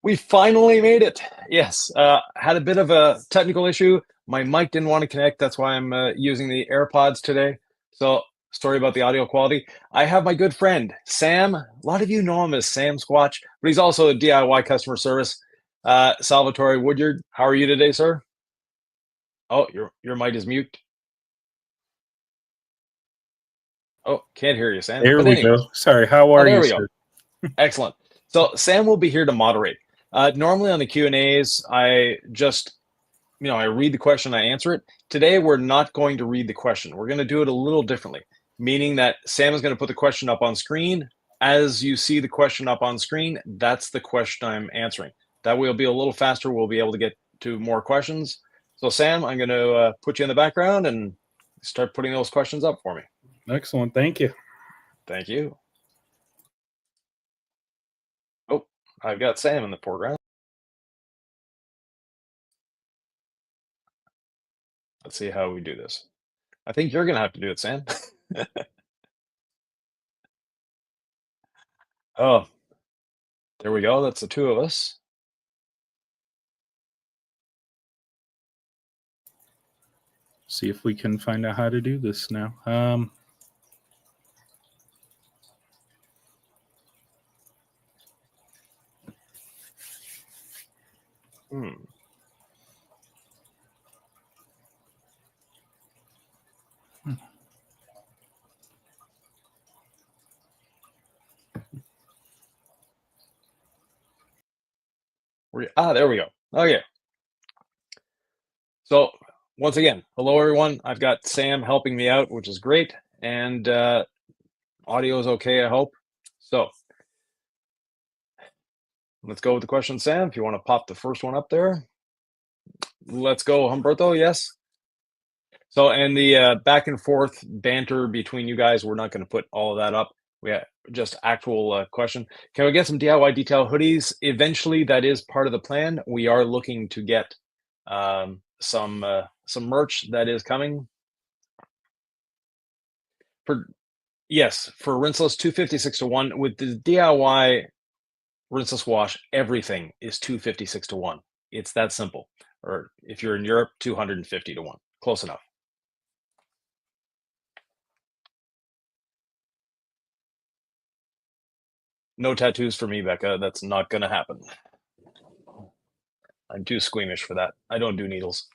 We finally made it. Yes, had a bit of a technical issue. My mic didn't want to connect. That's why I'm using the AirPods today. So sorry about the audio quality. I have my good friend Sam. A lot of you know him as Sam Squatch, but he's also a DIY customer service. Salvatore Woodyard. How are you today, sir? Oh, your mic is mute. Oh, can't hear you, Sam. There But we go. anyways, Sorry, how oh, are there you, we go. sir? Excellent. So Sam will be here to moderate. Normally on the Q&As, I just I read the question, I answer it. Today, we're not going to read the question. We're going to do it a little differently, meaning that Sam is going to put the question up on screen. As you see the question up on screen, that's the question I'm answering. That way, it'll be a little faster. We'll be able to get to more questions. So, Sam, I'm going to put you in the background and start putting those questions up for me. Excellent. Thank you. Thank you. Oh, I've got Sam in the foreground. Let's see how we do this. I think you're going to have to do it, Sam. Oh, there we go. That's the two of us. See if we can find out how to do this now. Hmm. There we go. Okay. So once again, hello everyone. I've got Sam helping me out, which is great, and audio is okay, I hope. So let's go with the question, Sam. If you want to pop the first one up there, let's go, Humberto. Yes. So and the back and forth banter between you guys, we're not going to put all of that up. We have just actual question. Can we get some DIY detail hoodies? Eventually, that is part of the plan. We are looking to get some merch that is coming. For yes, for rinseless 256 to 1. With the DIY rinseless wash, everything is 256 to 1. It's that simple. Or if you're in Europe, 250 to 1. Close enough. No tattoos for me, Becca. That's not going to happen. I'm too squeamish for that. I don't do needles.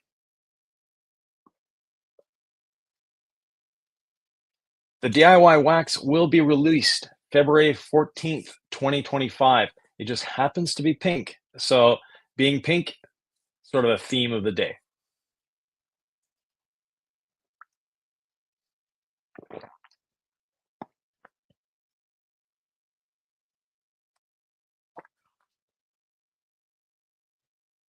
The DIY wax will be released February 14th, 2025. It just happens to be pink. So, being pink, sort of a theme of the day.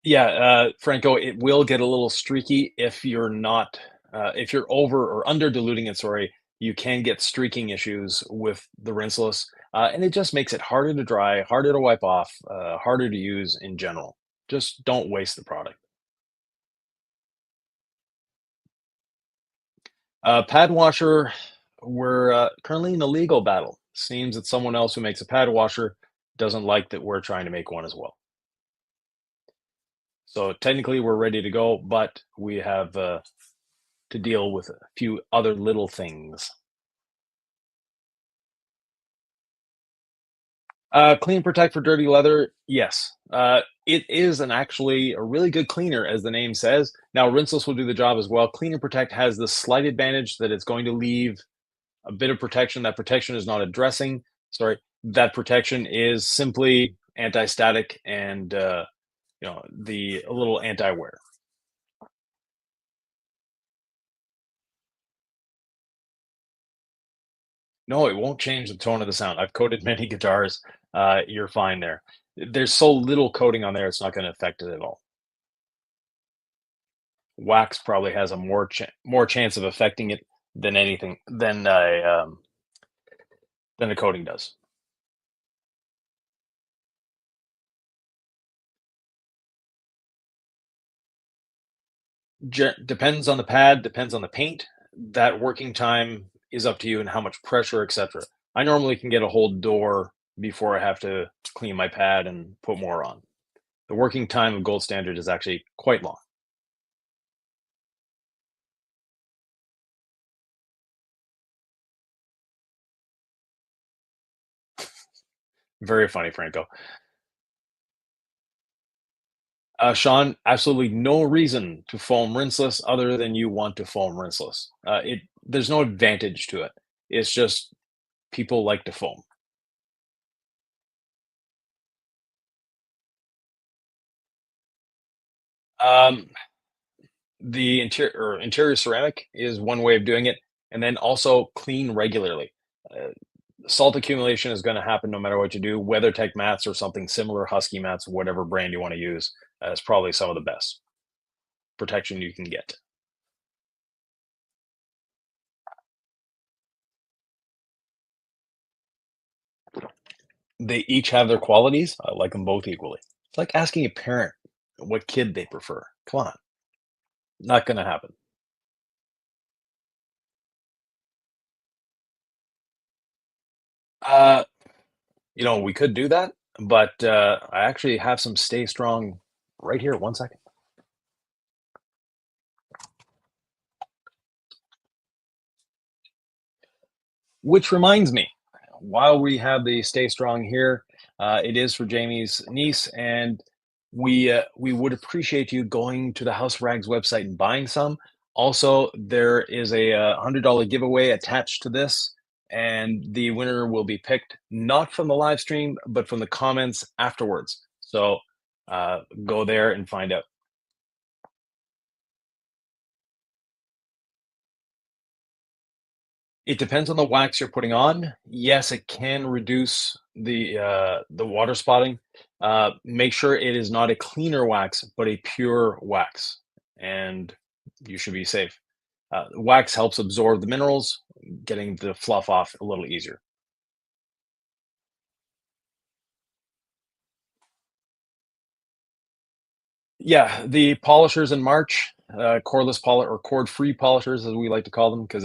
Yeah, Franco, it will get a little streaky if you're not, if you're over or under diluting it. Sorry, you can get streaking issues with the rinseless, and it just makes it harder to dry, harder to wipe off, harder to use in general. Just don't waste the product. Pad washer, we're currently in a legal battle. Seems that someone else who makes a pad washer doesn't like that we're trying to make one as well. So technically, we're ready to go, but we have to deal with a few other little things. Clean and protect for dirty leather. Yes, it is actually a really good cleaner, as the name says. Now, rinseless will do the job as well. Clean and protect has the slight advantage that it's going to leave a bit of protection. That protection is not a dressing. Sorry, that protection is simply anti-static and the a little anti-wear. No, it won't change the tone of the sound. I've coated many guitars. You're fine there. There's so little coating on there, it's not going to affect it at all. Wax probably has a more chance of affecting it than anything than the coating does. Depends on the pad, depends on the paint. That working time is up to you and how much pressure, etc. I normally can get a whole door before I have to clean my pad and put more on. The working time of gold standard is actually quite long. Very funny, Franco. Sean, absolutely no reason to foam rinseless other than you want to foam rinseless. There's no advantage to it. It's just people like to foam. Um, the interior ceramic is one way of doing it, and then also clean regularly. Uh, Salt accumulation is going to happen no matter what you do. WeatherTech mats or something similar, Husky mats, whatever brand you want to use, is probably some of the best protection you can get. They each have their qualities. I like them both equally. It's like asking a parent what kid they prefer. Come on, not going to happen. Uh, we could do that, but I actually have some Stay Strong right here. One second. Which reminds me, while we have the Stay Strong here, it is for Jamie's niece, and we would appreciate you going to the House Rags website and buying some. Also, there is a $100 giveaway attached to this, and the winner will be picked not from the live stream, but from the comments afterwards. So go there and find out. It depends on the wax you're putting on. Yes, it can reduce the water spotting. Make sure it is not a cleaner wax, but a pure wax, and you should be safe. Wax helps absorb the minerals, getting the fluff off a little easier. Yeah, the polishers in March, cordless polish or cord-free polishers, as we like to call them, because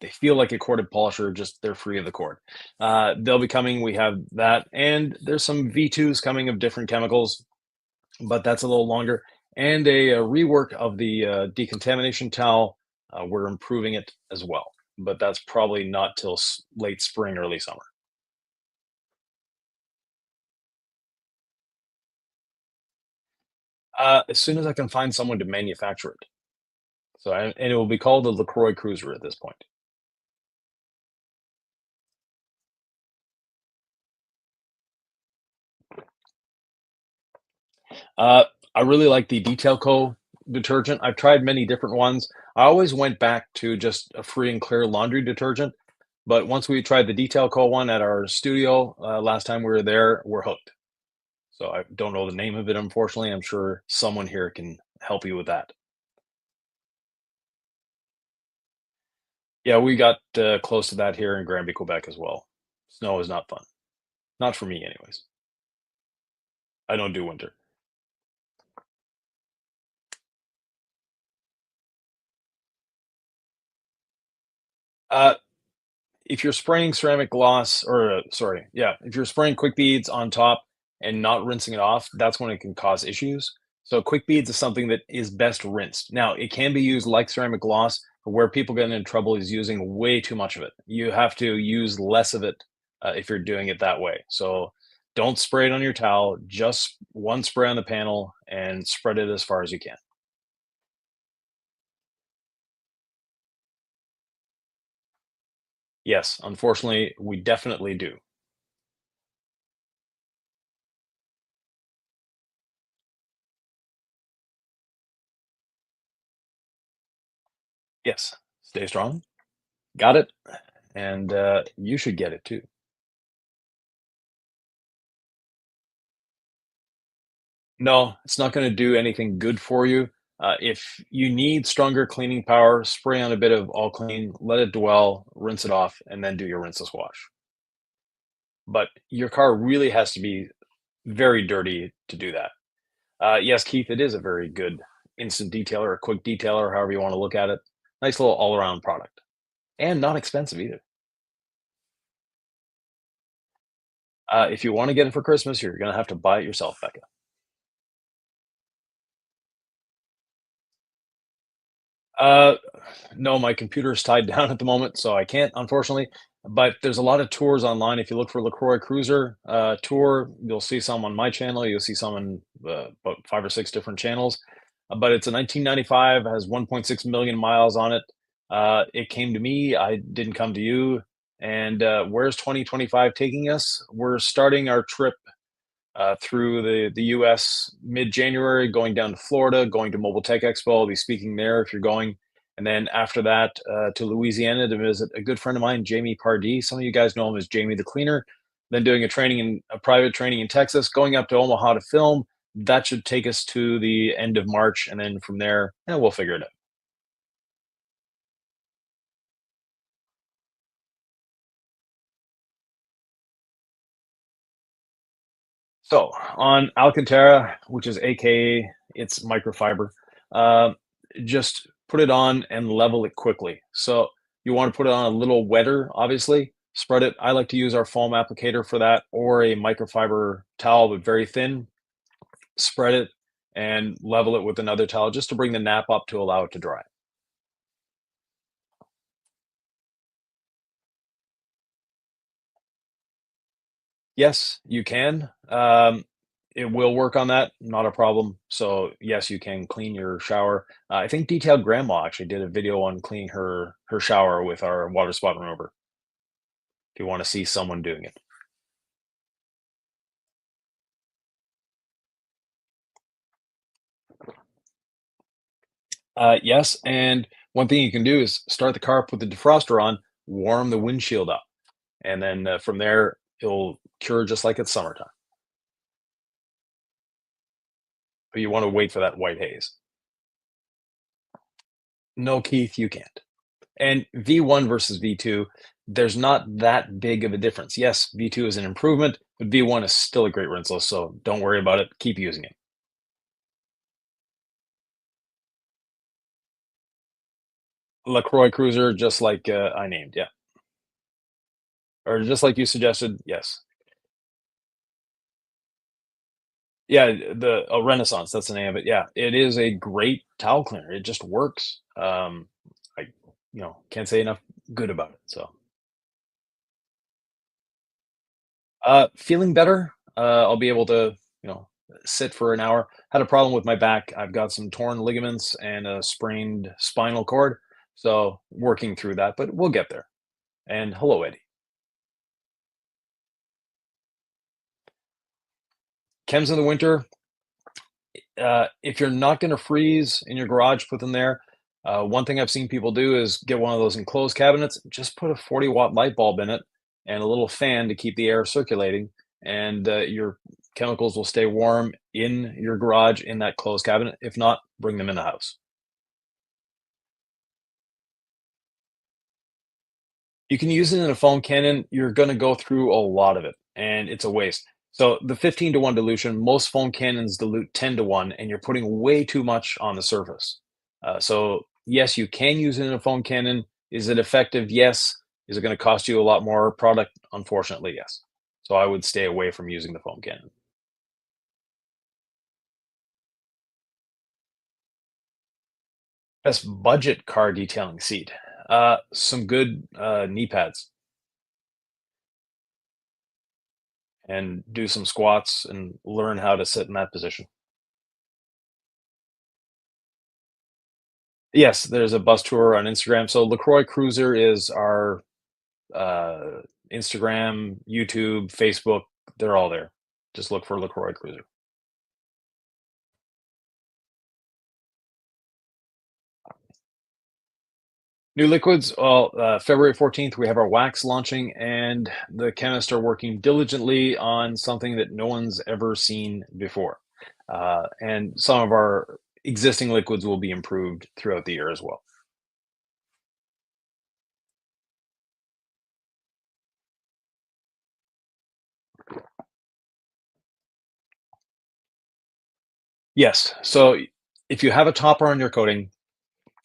they feel like a corded polisher, just they're free of the cord. They'll be coming. We have that, and there's some V2s coming of different chemicals, but that's a little longer. And a rework of the decontamination towel. We're improving it as well, but that's probably not till late spring, early summer. As soon as I can find someone to manufacture it. And it will be called the Lacroix Cruiser at this point. Uh, I really like the Detail Co. detergent. I've tried many different ones. I always went back to just a free and clear laundry detergent, but once we tried the Detail Co. one at our studio last time we were there, we're hooked. So I don't know the name of it, unfortunately. I'm sure someone here can help you with that. Yeah, we got close to that here in Granby, Quebec as well. Snow is not fun. Not for me, anyways. I don't do winter. Uh, if you're spraying ceramic gloss or sorry, yeah, if you're spraying quick beads on top and not rinsing it off, that's when it can cause issues. So quick beads is something that is best rinsed. Now, it can be used like ceramic gloss, but where people get into trouble is using way too much of it. You have to use less of it if you're doing it that way. So don't spray it on your towel, just one spray on the panel and spread it as far as you can. Yes, unfortunately, we definitely do. Yes, stay strong. Got it. And you should get it too. No, it's not going to do anything good for you. If you need stronger cleaning power, spray on a bit of all clean, let it dwell, rinse it off, and then do your rinseless wash. But your car really has to be very dirty to do that. Yes, Keith, it is a very good instant detailer, a quick detailer, however you want to look at it. Nice little all around product and not expensive either. If you want to get it for Christmas, you're going to have to buy it yourself, Becca. Uh, no, my computer is tied down at the moment, so I can't, unfortunately. But there's a lot of tours online. If you look for Lacroix Cruiser tour, you'll see some on my channel. You'll see some on about 5 or 6 different channels. But it's a 1995, has 1.6 million miles on it. It came to me. I didn't come to you. And where's 2025 taking us? We're starting our trip through the U.S. mid-January, going down to Florida, going to Mobile Tech Expo. I'll be speaking there if you're going. And then after that, to Louisiana to visit a good friend of mine, Jamie Pardee. Some of you guys know him as Jamie the Cleaner. Then doing a private training in Texas, going up to Omaha to film. That should take us to the end of March, and then from there, yeah, we'll figure it out. So on Alcantara, which is AKA it's microfiber, uh, just put it on and level it quickly. So you want to put it on a little wetter, obviously. Spread it. I like to use our foam applicator for that, or a microfiber towel, but very thin. Spread it and level it with another towel just to bring the nap up to allow it to dry. Yes, you can. It will work on that, not a problem. So yes, you can clean your shower. I think Detailed Grandma actually did a video on cleaning her shower with our water spot remover. If you want to see someone doing it. Yes, and one thing you can do is start the car, put the defroster on, warm the windshield up, and then from there it'll cure just like it's summertime. But you want to wait for that white haze. No, Keith, you can't. And V1 versus V2, there's not that big of a difference. Yes, V2 is an improvement, but V1 is still a great rinseless, so don't worry about it. Keep using it. LaCroix Cruiser, just like I named, yeah. Or just like you suggested, yes. Yeah, the Renaissance, that's the name of it. Yeah, it is a great towel cleaner. It just works. I, can't say enough good about it. So, feeling better. I'll be able to, sit for an hour. Had a problem with my back. I've got some torn ligaments and a sprained spinal cord. So, working through that, but we'll get there. And hello, Eddie. Chems in the winter. If you're not going to freeze in your garage, put them there. One thing I've seen people do is get one of those enclosed cabinets, just put a 40-watt light bulb in it and a little fan to keep the air circulating, and your chemicals will stay warm in your garage in that closed cabinet. If not, bring them in the house. You can use it in a foam cannon. You're going to go through a lot of it, and it's a waste. So the 15 to 1 dilution, most foam cannons dilute 10 to 1, and you're putting way too much on the surface. So yes, you can use it in a foam cannon. Is it effective? Yes. Is it going to cost you a lot more product? Unfortunately, yes. So I would stay away from using the foam cannon. Best budget car detailing seat. Some good knee pads and do some squats and learn how to sit in that position. Yes, there's a bus tour on Instagram. So LaCroix Cruiser is our uh, Instagram, YouTube, Facebook. They're all there. Just look for LaCroix Cruiser. New liquids. Well, February 14th, we have our wax launching, and the chemists are working diligently on something that no one's ever seen before. And some of our existing liquids will be improved throughout the year as well. Yes. So if you have a topper on your coating,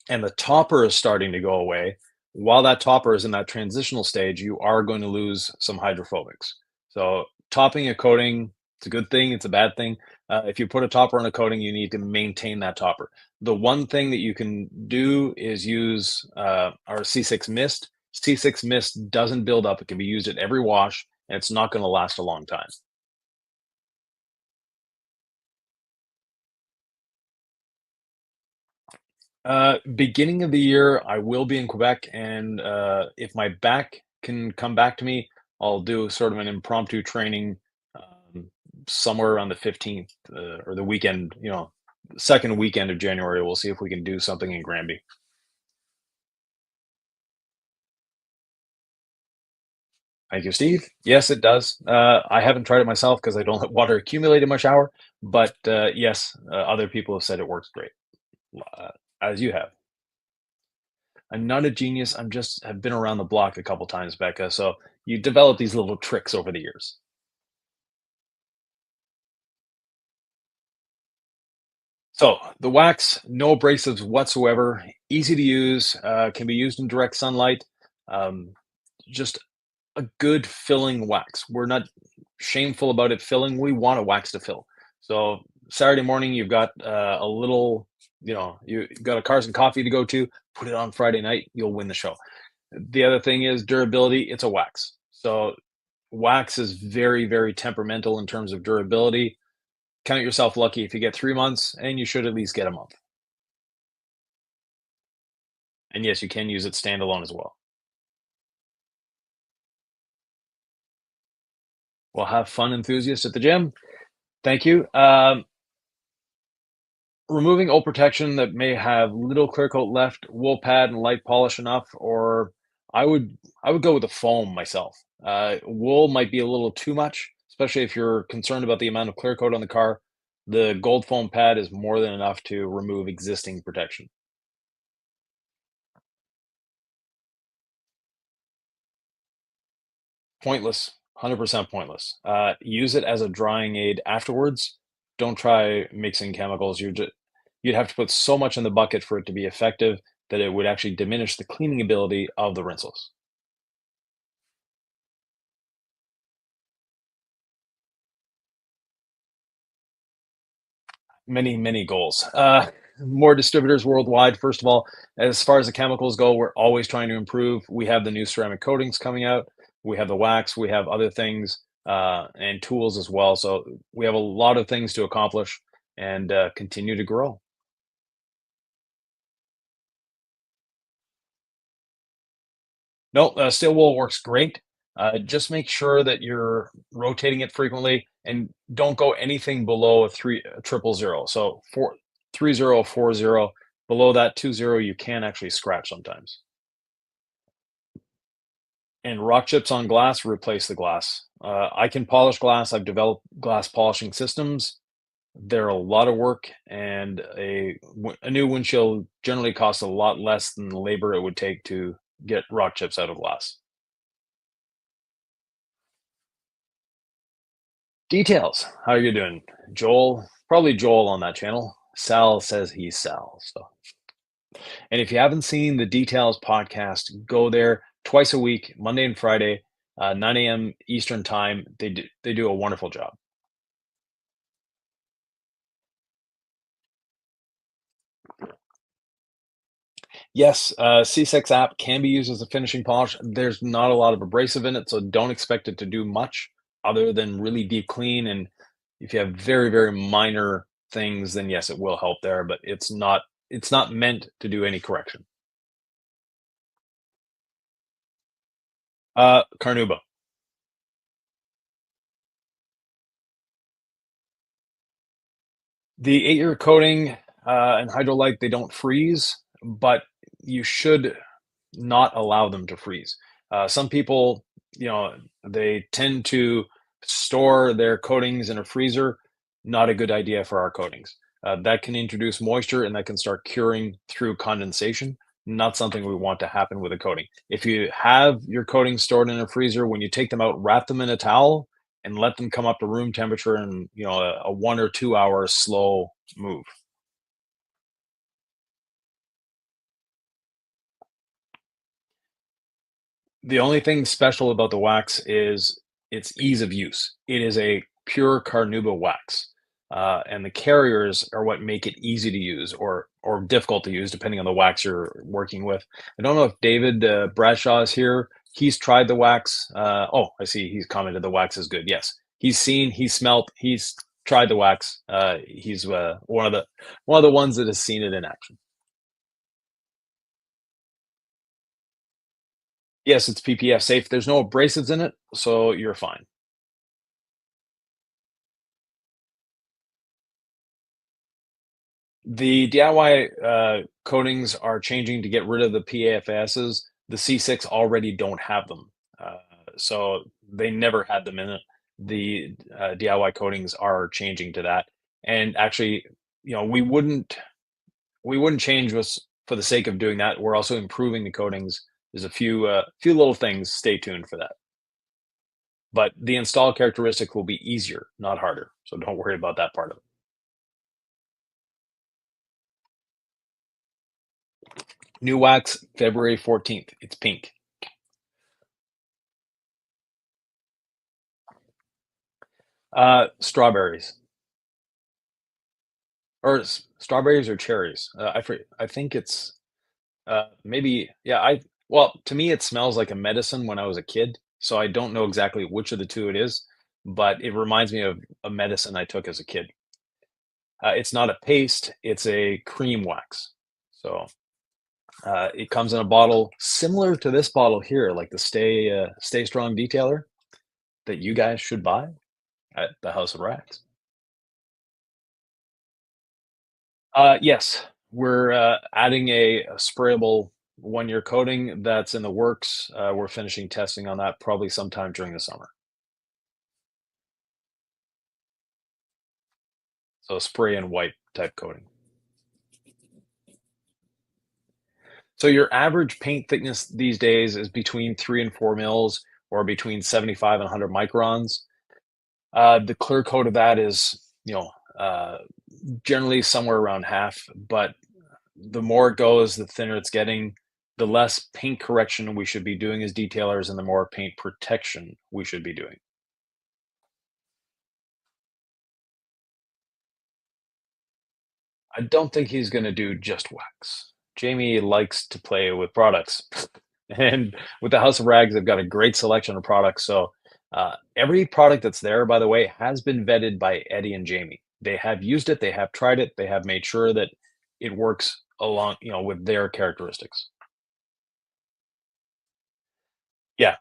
and the topper is starting to go away, while that topper is in that transitional stage, you are going to lose some hydrophobics. So topping a coating, it's a good thing, it's a bad thing. If you put a topper on a coating, you need to maintain that topper. The one thing that you can do is use our C6 mist. C6 mist doesn't build up. It can be used at every wash, and it's not going to last a long time. Beginning of the year, I will be in Quebec, and if my back can come back to me, I'll do sort of an impromptu training um, somewhere around the 15th or the weekend, second weekend of January. We'll see if we can do something in Granby. Thank you, Steve. Yes, it does. I haven't tried it myself because I don't let water accumulate in my shower, but yes, other people have said it works great, uh, as you have. I'm not a genius. I'm just have been around the block a couple times, Becca. So you develop these little tricks over the years. So the wax, no abrasives whatsoever, easy to use, can be used in direct sunlight. Um, just a good filling wax. We're not shameful about it filling. We want a wax to fill. So Saturday morning, you've got a little, you've got a cars and coffee to go to. Put it on Friday night, you'll win the show. The other thing is durability. It's a wax. So wax is very, very temperamental in terms of durability. Count yourself lucky if you get 3 months, and you should at least get a month. And yes, you can use it standalone as well. Well, have fun, enthusiasts at the gym. Thank you. Removing old protection that may have little clear coat left, wool pad and light polish enough, or I would I would go with the foam myself. Wool might be a little too much, especially if you're concerned about the amount of clear coat on the car. The gold foam pad is more than enough to remove existing protection. Pointless, 100% pointless. Use it as a drying aid afterwards. Don't try mixing chemicals. You'd have to put so much in the bucket for it to be effective that it would actually diminish the cleaning ability of the rinsels. Many, many goals. More distributors worldwide. First of all, as far as the chemicals go, we're always trying to improve. We have the new ceramic coatings coming out. We have the wax. We have other things and tools as well. So we have a lot of things to accomplish and continue to grow. No, steel wool works great. Just make sure that you're rotating it frequently and don't go anything below a triple zero. So 3040, below that 20, you can actually scratch sometimes. And rock chips on glass, replace the glass. I can polish glass. I've developed glass polishing systems. They're a lot of work, and a new windshield generally costs a lot less than the labor it would take to get rock chips out of glass. Details. How are you doing? Joel, probably Joel on that channel. Sal says he's Sal. So, and if you haven't seen the Details podcast, go there twice a week, Monday and Friday, 9 a.m. Eastern time. They do a wonderful job. Yes, C6 app can be used as a finishing polish. There's not a lot of abrasive in it, so don't expect it to do much other than really deep clean. And if you have very, very minor things, then yes, it will help there, but it's not meant to do any correction. Carnauba. The 8-year coating and Hydrolyte, they don't freeze, but you should not allow them to freeze. Some people, they tend to store their coatings in a freezer. Not a good idea for our coatings. That can introduce moisture and that can start curing through condensation. Not something we want to happen with a coating. If you have your coatings stored in a freezer, when you take them out, wrap them in a towel and let them come up to room temperature in a 1 or 2 hour slow move. The only thing special about the wax is its ease of use. It is a pure carnauba wax. and the carriers are what make it easy to use or difficult to use depending on the wax you're working with. I don't know if David Bradshaw is here. He's tried the wax. Oh, I see. He's commented the wax is good. Yes, he's seen, he's smelt, he's tried the wax. He's one of the ones that has seen it in action. Yes, it's PPF safe. There's no abrasives in it, so you're fine. The DIY coatings are changing to get rid of the PAFSs. The C6 already don't have them, uh, so they never had them in it. The DIY coatings are changing to that, and actually, we wouldn't change this for the sake of doing that. We're also improving the coatings. There's a few little things. Stay tuned for that. But the install characteristic will be easier, not harder. So don't worry about that part of it. New wax, February 14th. It's pink. Strawberries or strawberries or cherries. I think it's maybe yeah. Well, to me it smells like a medicine when I was a kid, so I don't know exactly which of the two it is, but it reminds me of a medicine I took as a kid. It's not a paste; it's a cream wax. So it comes in a bottle similar to this bottle here, like the Stay Strong Detailer that you guys should buy at the House of Rags. Yes, we're adding a sprayable 1-year coating that's in the works. We're finishing testing on that probably sometime during the summer. So spray and wipe type coating. So your average paint thickness these days is between 3 and 4 mils, or between 75 and 100 microns. The clear coat of that is, generally somewhere around half, but the more it goes, the thinner it's getting, the less paint correction we should be doing as detailers, and the more paint protection we should be doing. I don't think he's going to do just wax. Jamie likes to play with products. And with the House of Rags, they've got a great selection of products. So every product that's there, by the way, has been vetted by Eddie and Jamie. They have used it, they have tried it, they have made sure that it works along, with their characteristics. Yeah,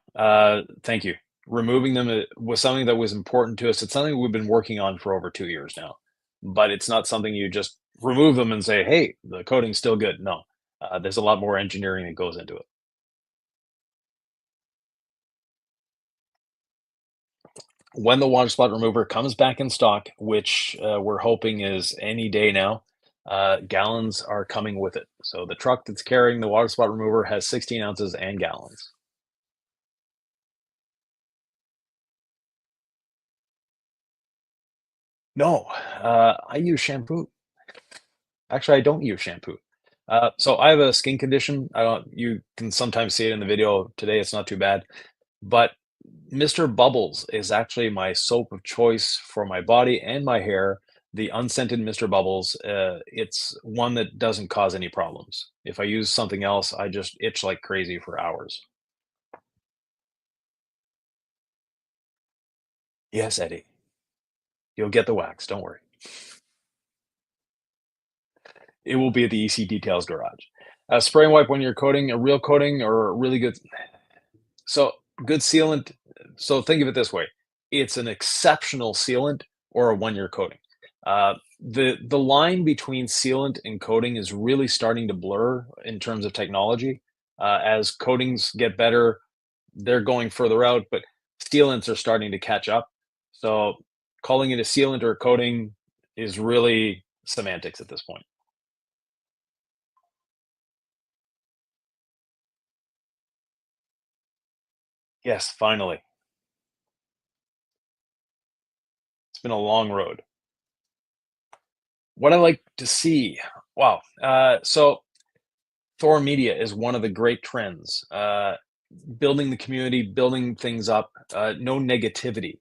thank you. Removing them was something that was important to us. It's something we've been working on for over 2 years now, but it's not something you just remove them and say, "Hey, the coating's still good." No, there's a lot more engineering that goes into it. When the water spot remover comes back in stock, which we're hoping is any day now, gallons are coming with it. So the truck that's carrying the water spot remover has 16 ounces and gallons. No, I use shampoo. Actually, I don't use shampoo. So I have a skin condition. I don't. You can sometimes see it in the video today. It's not too bad, but Mr. Bubbles is actually my soap of choice for my body and my hair. The unscented Mr. Bubbles. It's one that doesn't cause any problems. If I use something else, I just itch like crazy for hours. Yes, Eddie, you'll get the wax. Don't worry. It will be at the EC Details garage. Spray and wipe when you're coating, a real coating or a really good. So good sealant. So think of it this way: it's an exceptional sealant or a 1-year coating. The line between sealant and coating is really starting to blur in terms of technology. As coatings get better, they're going further out, but sealants are starting to catch up. So calling it a sealant or a coating is really semantics at this point. Yes, finally. It's been a long road. What I like to see, wow. So Thor Media is one of the great trends. Building the community, building things up, no negativity.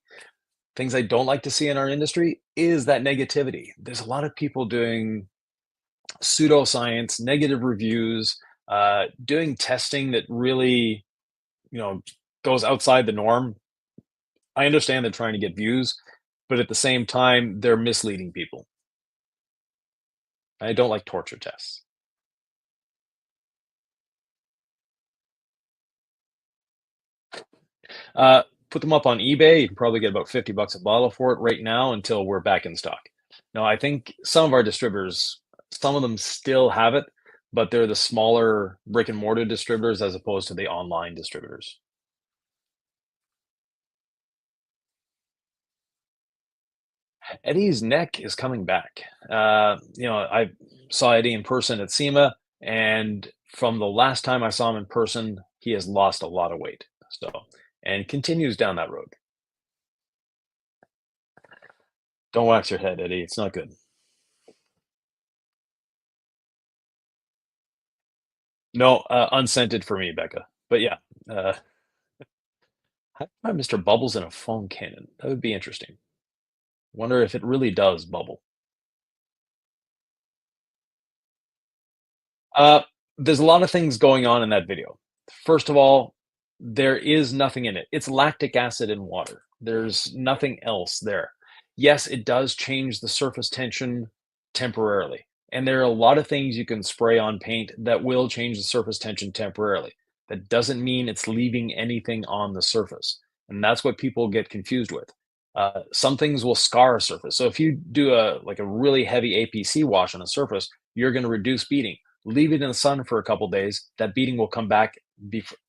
things I don't like to see in our industry is that negativity. There's a lot of people doing pseudoscience, negative reviews, doing testing that really, you know, goes outside the norm. I understand they're trying to get views, but at the same time, they're misleading people. I don't like torture tests. Uh, Put them up on eBay. You can probably get about 50 bucks a bottle for it right now until we're back in stock. Now, I think some of our distributors, some of them still have it, but they're the smaller brick and mortar distributors as opposed to the online distributors. Eddie's neck is coming back. I saw Eddie in person at SEMA, and from the last time I saw him in person, he has lost a lot of weight. So, and continues down that road. Don't wax your head, Eddie. It's not good. No, unscented for me, Becca. But yeah, uh, how to find Mr. Bubbles in a foam cannon? That would be interesting. Wonder if it really does bubble. Uh, there's a lot of things going on in that video. First of all, there is nothing in it. It's lactic acid and water. There's nothing else there. Yes, it does change the surface tension temporarily. And there are a lot of things you can spray on paint that will change the surface tension temporarily. That doesn't mean it's leaving anything on the surface. And that's what people get confused with. Some things will scar a surface. So if you do a really heavy APC wash on a surface, you're going to reduce beading. Leave it in the sun for a couple days, that beading will come back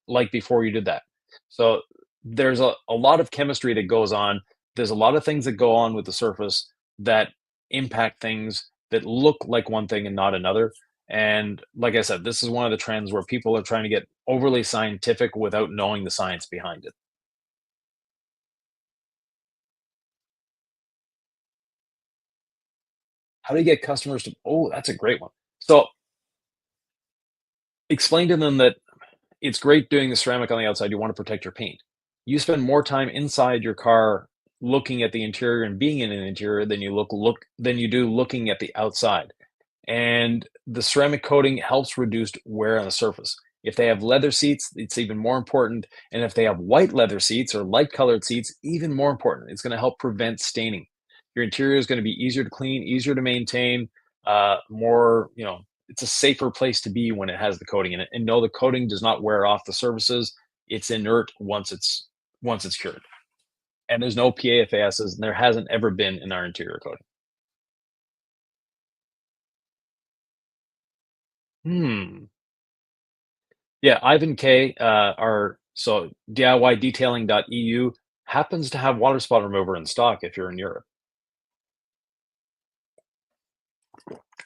like before you did that. So there's a lot of chemistry that goes on. There's a lot of things that go on with the surface that impact things that look like one thing and not another. And like I said, this is one of the trends where people are trying to get overly scientific without knowing the science behind it. How do you get customers to, oh, that's a great one. So explain to them that it's great doing the ceramic on the outside. You want to protect your paint. You spend more time inside your car looking at the interior and being in an interior than you do looking at the outside. And the ceramic coating helps reduce wear on the surface. If they have leather seats, it's even more important. And if they have white leather seats or light colored seats, even more important. It's going to help prevent staining. Your interior is going to be easier to clean, easier to maintain, more, it's a safer place to be when it has the coating in it. And no, the coating does not wear off the surfaces. It's inert once it's cured. And there's no PAFASs, and there hasn't ever been in our interior coating. Hmm. Yeah, Ivan K, our so DIYdetailing.eu happens to have water spot remover in stock if you're in Europe.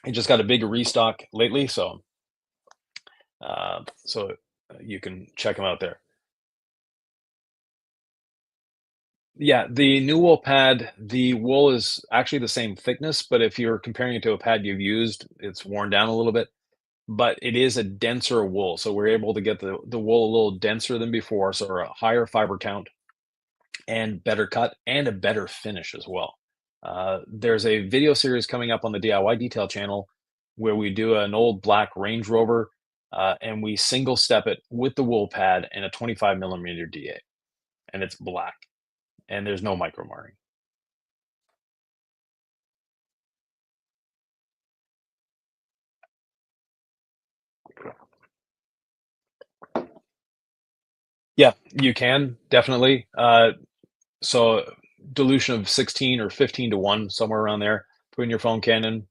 He just got a big restock lately, so you can check him out there. Yeah, the new wool pad, the wool is actually the same thickness, but if you're comparing it to a pad you've used, it's worn down a little bit. But it is a denser wool, so we're able to get the wool a little denser than before, so a higher fiber count and better cut and a better finish as well. There's a video series coming up on the DIY Detail channel where we do an old black Range Rover, and we single step it with the wool pad and a 25 millimeter DA, and it's black, and there's no micro marking. Yeah, you can definitely. So dilution of 16 or 15 to 1, somewhere around there. Put in your foam cannon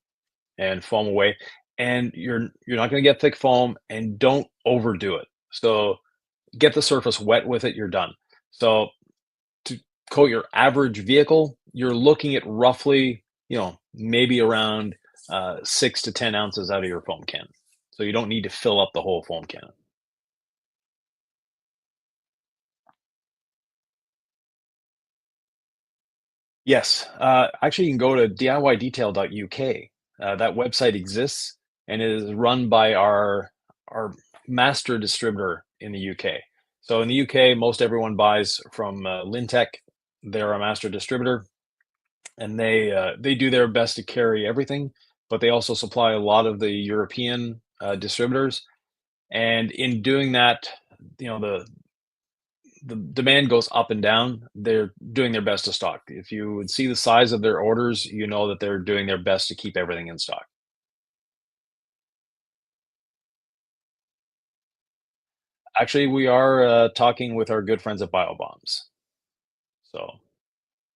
and foam away. And you're not going to get thick foam, and don't overdo it. So get the surface wet with it, you're done. So to coat your average vehicle, you're looking at roughly, maybe around 6 to 10 ounces out of your foam can. So you don't need to fill up the whole foam cannon. Yes. Actually, you can go to diydetail.uk. That website exists and it is run by our master distributor in the UK. So in the UK, most everyone buys from Lintec. They're a master distributor, and they do their best to carry everything, but they also supply a lot of the European distributors. And in doing that, you know, the demand goes up and down. They're doing their best to stock. If you would see the size of their orders, you know that they're doing their best to keep everything in stock. Actually, we are talking with our good friends at BioBombs, so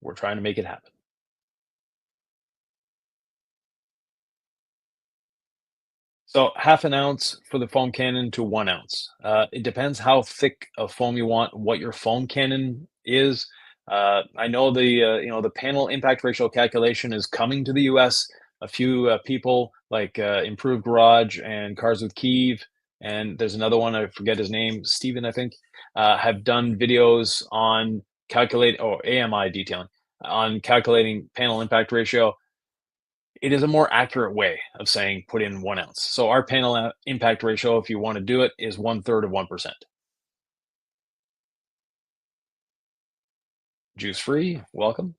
we're trying to make it happen. So half an ounce for the foam cannon to 1 ounce. It depends how thick of foam you want, what your foam cannon is. I know the panel impact ratio calculation is coming to the U.S. A few people like Improved Garage and Cars with Kiev, and there's another one I forget his name, Steven I think, have done videos on calculate or AMI detailing on calculating panel impact ratio. It is a more accurate way of saying put in 1 ounce. So our panel impact ratio, if you want to do it, is 1/3 of 1%. Juice free, welcome.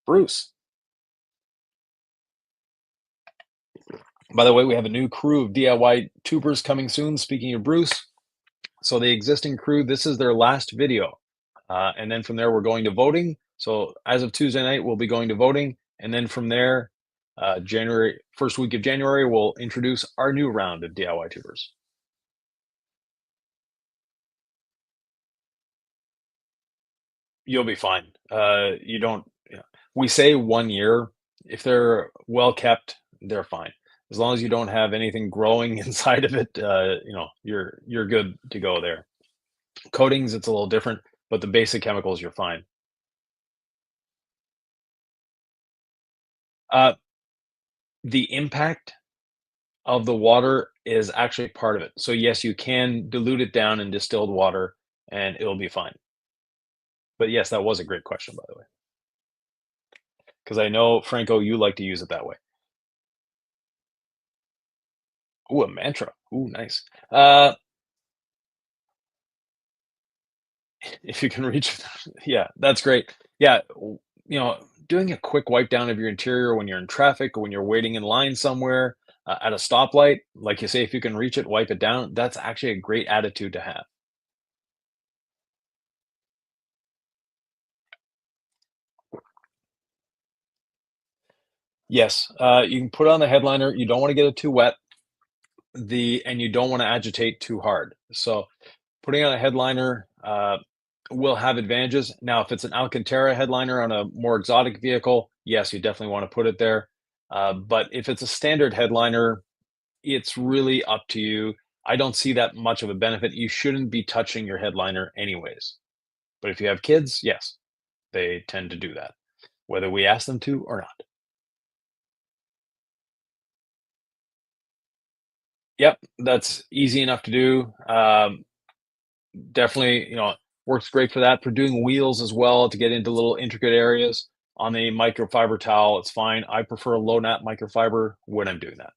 Bruce. By the way, we have a new crew of DIY tubers coming soon. Speaking of Bruce, so the existing crew, this is their last video. And then from there, we're going to voting. So as of Tuesday night, we'll be going to voting. And then from there, January, first week of January, we'll introduce our new round of DIY tubers. You'll be fine. You don't, yeah. We say 1 year. If they're well kept, they're fine. As long as you don't have anything growing inside of it, you're good to go there. Coatings, it's a little different, but the basic chemicals, you're fine. Uh, the impact of the water is actually part of it. So yes, you can dilute it down in distilled water, and it'll be fine. But yes, that was a great question, by the way, because I know Franco, you like to use it that way. Ooh, a mantra. Ooh, nice. If you can reach yeah, that's great. Yeah, doing a quick wipe down of your interior when you're in traffic or when you're waiting in line somewhere, at a stoplight, like you say, if you can reach it, wipe it down, that's actually a great attitude to have. Yes, you can put on the headliner, you don't wanna get it too wet, and you don't wanna agitate too hard. So, putting on a headliner, will have advantages. Now, if it's an Alcantara headliner on a more exotic vehicle, yes, you definitely wanna put it there. But if it's a standard headliner, it's really up to you. I don't see that much of a benefit. You shouldn't be touching your headliner anyways. But if you have kids, yes, they tend to do that, whether we ask them to or not. Yep, that's easy enough to do. Definitely, works great for that. For doing wheels as well to get into little intricate areas. On the microfiber towel, it's fine. I prefer a low nap microfiber when I'm doing that.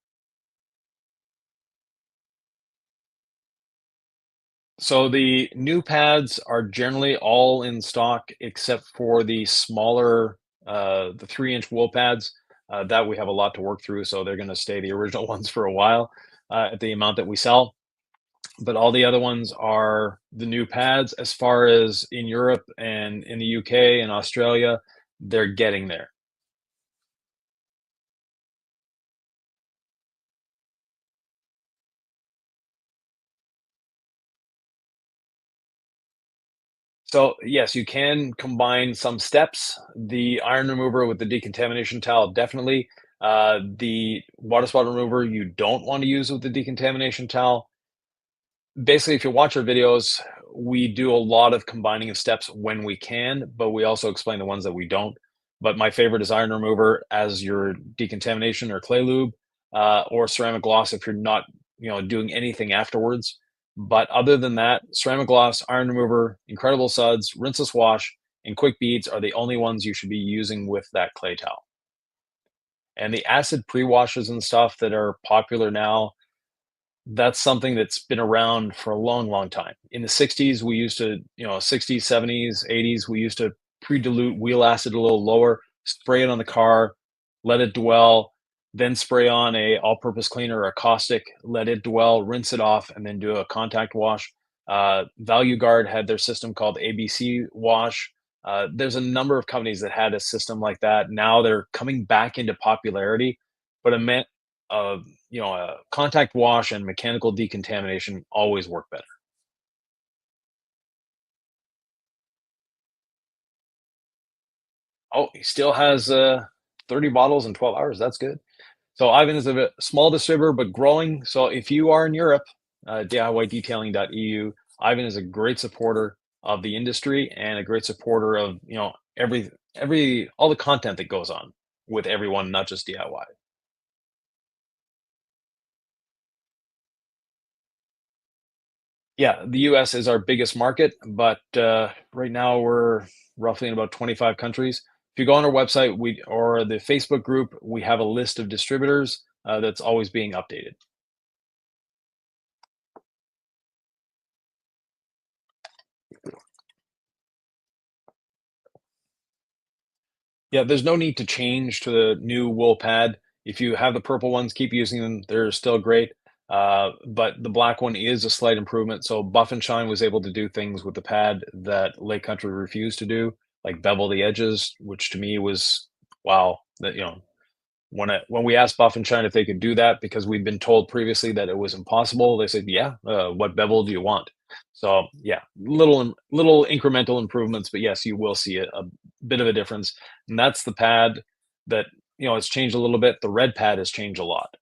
So the new pads are generally all in stock except for the smaller, the 3-inch wool pads. That we have a lot to work through, so they're going to stay the original ones for a while at the amount that we sell. But all the other ones are the new pads. As far as in Europe and in the UK and Australia, they're getting there. So yes, you can combine some steps. The iron remover with the decontamination towel, definitely. The water spot remover, you don't want to use with the decontamination towel. Basically, if you watch our videos, we do a lot of combining of steps when we can, but we also explain the ones that we don't. But my favorite is iron remover as your decontamination or clay lube, or ceramic gloss if you're not, doing anything afterwards. But other than that, ceramic gloss, iron remover, incredible suds, rinseless wash, and quick beads are the only ones you should be using with that clay towel. And the acid pre-washes and stuff that are popular now, that's something that's been around for a long, long time. In the 60s, we used to, 60s, 70s, 80s, we used to pre-dilute wheel acid a little lower, spray it on the car, let it dwell, then spray on a all-purpose cleaner or a caustic, let it dwell, rinse it off, and then do a contact wash. Value Guard had their system called ABC Wash. There's a number of companies that had a system like that. Now they're coming back into popularity, but it meant uh, a contact wash and mechanical decontamination always work better. Oh, he still has 30 bottles in 12 hours. That's good. So Ivan is a small distributor, but growing. So if you are in Europe, DIYdetailing.eu, Ivan is a great supporter of the industry and a great supporter of every all the content that goes on with everyone, not just DIY. Yeah, the US is our biggest market, but right now we're roughly in about 25 countries. If you go on our website, we or the Facebook group, we have a list of distributors that's always being updated. Yeah, there's no need to change to the new wool pad. If you have the purple ones, keep using them. They're still great. But the black one is a slight improvement. So Buff and Shine was able to do things with the pad that Lake Country refused to do, like bevel the edges, which to me was wow. That when we asked Buff and Shine if they could do that because we'd been told previously that it was impossible, they said, "Yeah, what bevel do you want?" So yeah, little incremental improvements, but yes, you will see a bit of a difference, and that's the pad that it's changed a little bit. The red pad has changed a lot.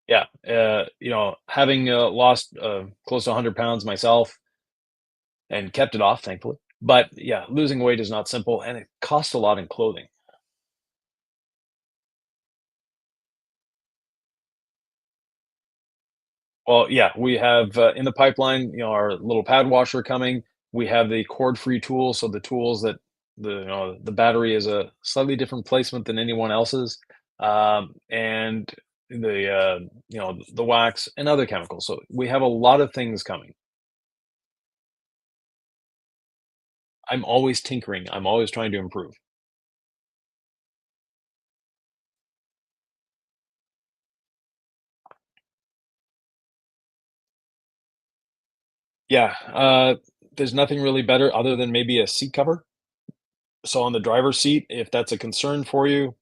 Yeah, having lost close to 100 pounds myself and kept it off, thankfully. But yeah, losing weight is not simple, and it costs a lot in clothing. Well, yeah, we have, in the pipeline, our little pad washer coming. We have the cord-free tools, so the tools that the battery is a slightly different placement than anyone else's, and the wax and other chemicals. So we have a lot of things coming. I'm always tinkering. I'm always trying to improve. Yeah, there's nothing really better other than maybe a seat cover. So on the driver's seat, if that's a concern for you,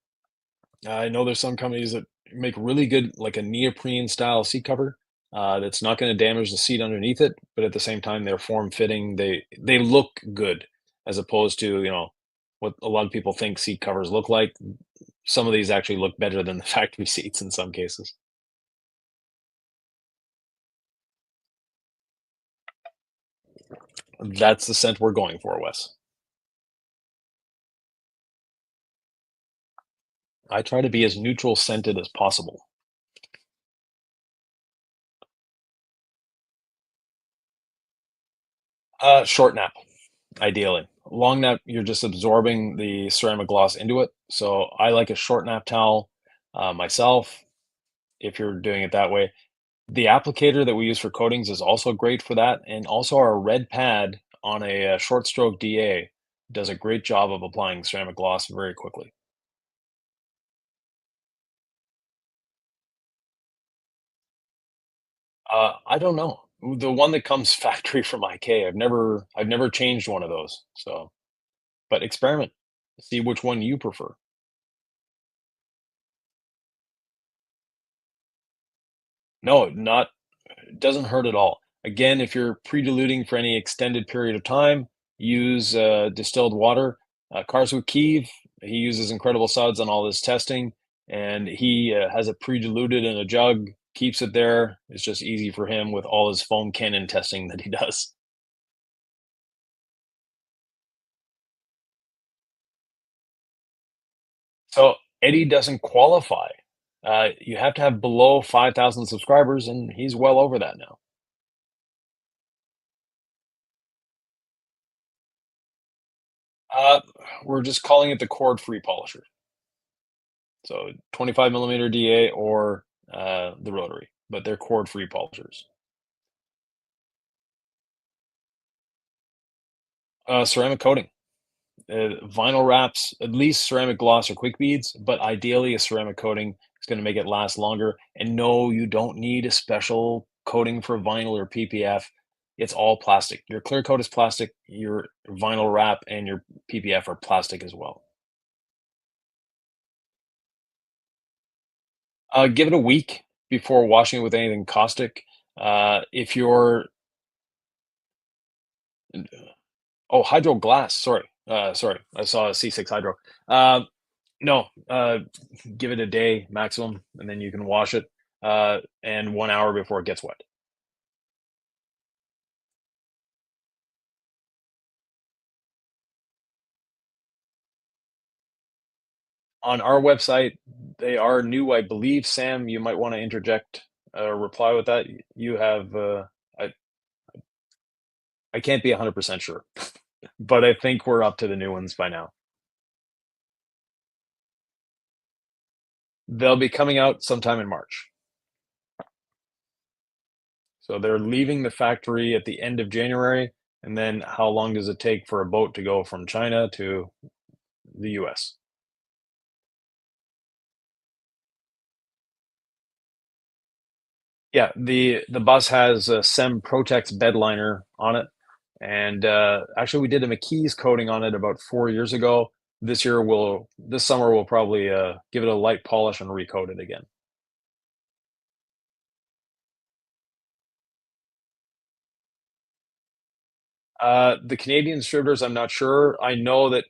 I know there's some companies that make really good, like a neoprene style seat cover, that's not going to damage the seat underneath it, but at the same time they're form fitting. They look good as opposed to what a lot of people think seat covers look like. Some of these actually look better than the factory seats in some cases. That's the scent we're going for, Wes. I try to be as neutral scented as possible. Short nap, ideally. Long nap, you're just absorbing the ceramic gloss into it. So I like a short nap towel myself, if you're doing it that way. The applicator that we use for coatings is also great for that. And also our red pad on a, short stroke DA does a great job of applying ceramic gloss very quickly. I don't know. The one that comes factory from IK, I've never changed one of those. So, but experiment, see which one you prefer. No, not it doesn't hurt at all. Again, if you're pre-diluting for any extended period of time, use distilled water. Karsuk Keeve, he uses incredible suds on all his testing, and he has it pre-diluted in a jug, keeps it there. It's just easy for him with all his foam cannon testing that he does. So Eddie doesn't qualify. You have to have below 5,000 subscribers, and he's well over that now. Uh, we're just calling it the cord-free polisher. So 25 millimeter DA or the rotary, but they're cord-free polishers. Ceramic coating. Vinyl wraps, at least ceramic gloss or quick beads, but ideally a ceramic coating is going to make it last longer. And no, you don't need a special coating for vinyl or PPF. It's all plastic. Your clear coat is plastic, your vinyl wrap and your PPF are plastic as well. Give it a week before washing it with anything caustic. If you're Oh, hydro glass. Sorry. I saw a C6 hydro. No, give it a day maximum, and then you can wash it, and 1 hour before it gets wet. On our website, they are new, I believe. Sam, you might want to interject a reply with that. You have, I, I can't be 100% sure, but I think we're up to the new ones by now. They'll be coming out sometime in March. So they're leaving the factory at the end of January, and then how long does it take for a boat to go from China to the US? Yeah, the bus has a Sem Protex bed liner on it, and actually we did a McKee's coating on it about 4 years ago. This summer we'll probably give it a light polish and recoat it again. The Canadian distributors, I'm not sure. I know that,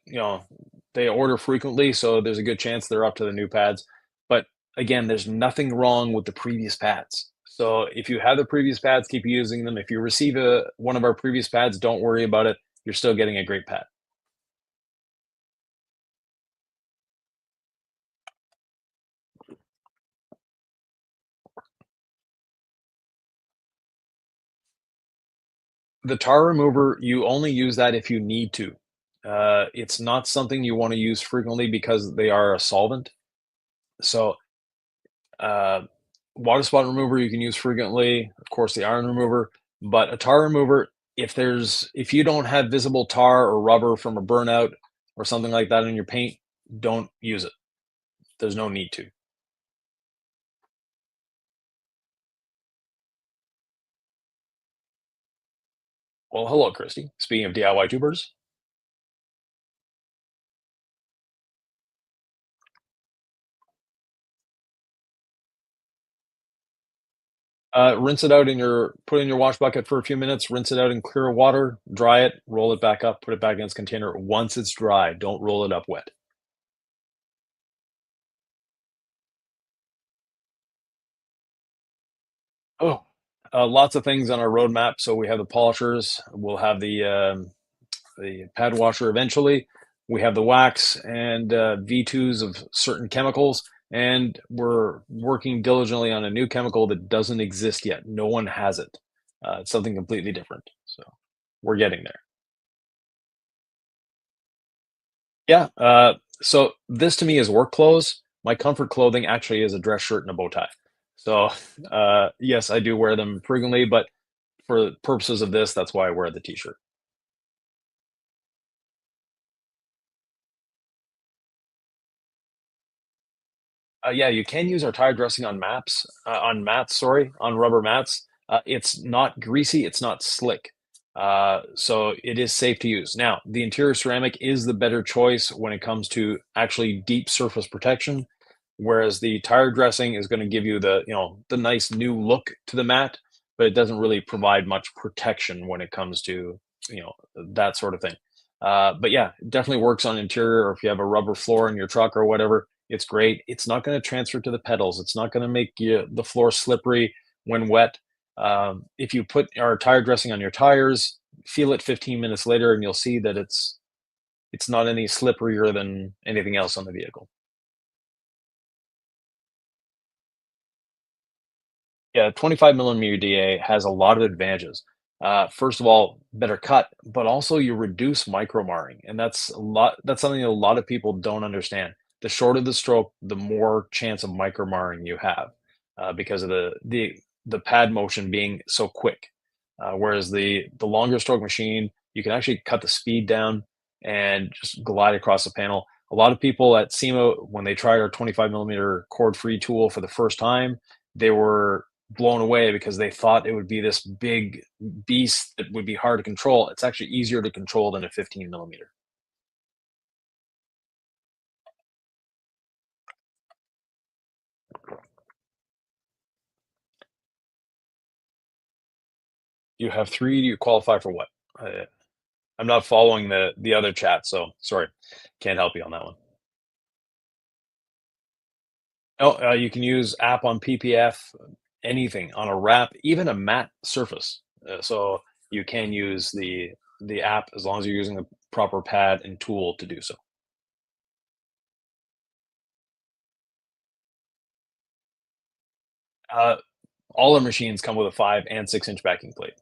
they order frequently, so there's a good chance they're up to the new pads. But again, there's nothing wrong with the previous pads. So if you have the previous pads, keep using them. If you receive one of our previous pads, don't worry about it. You're still getting a great pad. The tar remover, you only use that if you need to. It's not something you want to use frequently because they are a solvent. So Uh, water spot remover you can use frequently, of course, the iron remover, but a tar remover, if you don't have visible tar or rubber from a burnout or something like that in your paint, don't use it. There's no need to. Well, hello, Christy. Speaking of DIY tubers, rinse it out put it in your wash bucket for a few minutes, rinse it out in clear water, dry it, roll it back up, put it back in its container once it's dry. Don't roll it up wet. Oh, lots of things on our roadmap. So we have the polishers, we'll have the pad washer eventually. We have the wax and V2s of certain chemicals, and we're working diligently on a new chemical that doesn't exist yet. No one has it. It's something completely different. So we're getting there. Yeah. So this to me is work clothes. My comfort clothing actually is a dress shirt and a bow tie. So yes, I do wear them frequently, but for purposes of this, that's why I wear the t-shirt. Yeah, you can use our tire dressing on mats, sorry, on rubber mats. It's not greasy, it's not slick. So it is safe to use. Now, the interior ceramic is the better choice when it comes to actually deep surface protection, whereas the tire dressing is going to give you the nice new look to the mat, but it doesn't really provide much protection when it comes to, you know, that sort of thing. But yeah, it definitely works on interior, or if you have a rubber floor in your truck or whatever, it's great. It's not going to transfer to the pedals. It's not going to make the floor slippery when wet. If you put our tire dressing on your tires, feel it 15 minutes later, and you'll see that it's not any slipperier than anything else on the vehicle. Yeah, 25 millimeter DA has a lot of advantages. First of all, better cut, but also you reduce micro marring, and that's something that a lot of people don't understand. the shorter the stroke, the more chance of micro marring you have, because of the pad motion being so quick. Whereas the longer stroke machine, you can actually cut the speed down and just glide across the panel. A lot of people at SEMA, when they tried our 25 millimeter cord free tool for the first time, they were blown away because they thought it would be this big beast that would be hard to control. It's actually easier to control than a 15 millimeter. You have three. Do you qualify for what? I'm not following the other chat, so sorry, can't help you on that one. No, you can use app on PPF, anything on a wrap, even a matte surface. So you can use the app as long as you're using the proper pad and tool to do so. Uh, all our machines come with a 5 and 6 inch backing plate.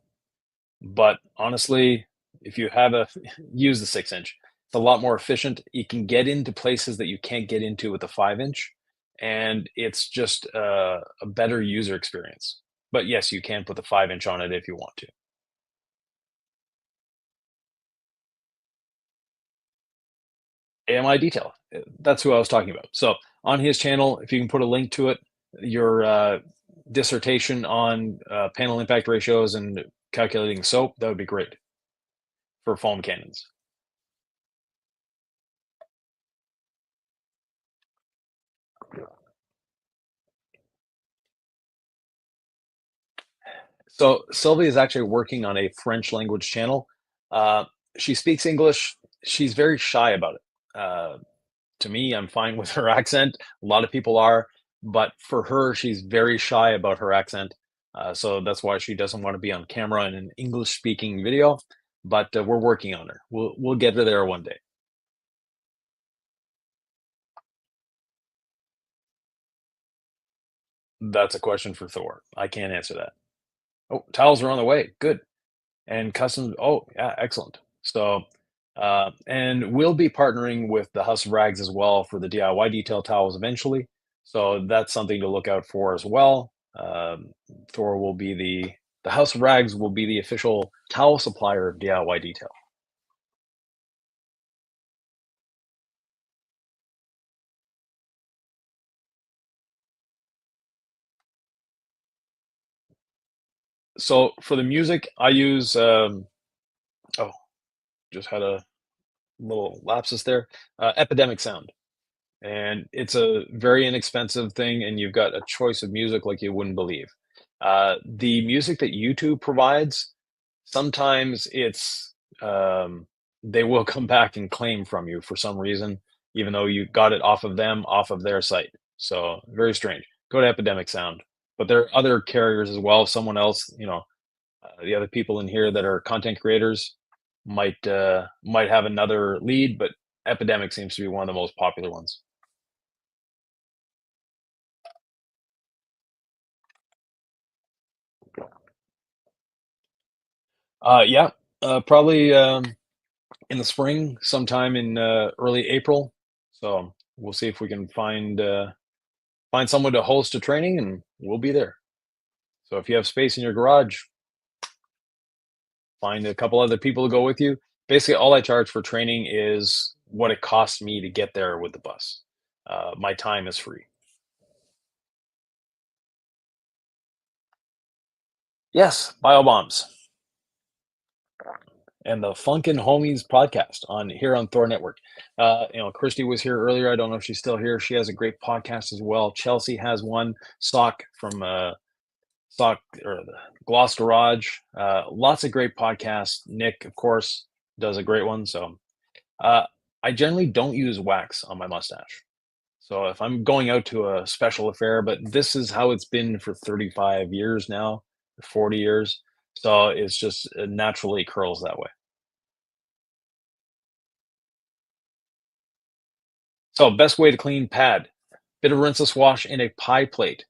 But honestly, if you have a use the 6 inch. It's a lot more efficient. You can get into places that you can't get into with the 5 inch, and it's just a better user experience. But yes, you can put the 5 inch on it if you want to. AMI Detail. That's who I was talking about. So on his channel, if you can put a link to it, your dissertation on panel impact ratios and calculating SOAP, that would be great for foam cannons. So Sylvia is actually working on a French language channel. Uh, she speaks English. She's very shy about it. To me, I'm fine with her accent. A lot of people are, but for her, she's very shy about her accent. So that's why she doesn't want to be on camera in an English speaking video. But we're working on her. We'll get her there one day. That's a question for Thor. I can't answer that. Oh, towels are on the way. Good. And custom oh, yeah, excellent. So, and we'll be partnering with the House of Rags as well for the DIY detail towels eventually. So that's something to look out for as well. Thor will be the House of Rags will be the official towel supplier of DIY detail. So for the music, I use oh, just had a little lapsus there. Epidemic Sound. And it's a very inexpensive thing, and you've got a choice of music like you wouldn't believe. The music that YouTube provides, sometimes they will come back and claim from you for some reason, even though you got it off of them, off of their site. So very strange. Go to Epidemic Sound, but there are other carriers as well. Someone else, the other people in here that are content creators might have another lead, but Epidemic seems to be one of the most popular ones. Yeah, probably in the spring, sometime in early April. So we'll see if we can find someone to host a training, and we'll be there. So if you have space in your garage, find a couple other people to go with you. Basically, all I charge for training is what it costs me to get there with the bus. My time is free. Yes, bio bombs and the Funkin' Homies podcast on here on Thor Network. Christy was here earlier. I don't know if she's still here. She has a great podcast as well. Chelsea has one. Sock from Sock or the Gloss Garage. Lots of great podcasts. Nick, of course, does a great one. So uh, I generally don't use wax on my mustache. So if I'm going out to a special affair, but this is how it's been for 35 years now, 40 years. So it's just it naturally curls that way. So best way to clean pad, bit of rinseless wash in a pie plate.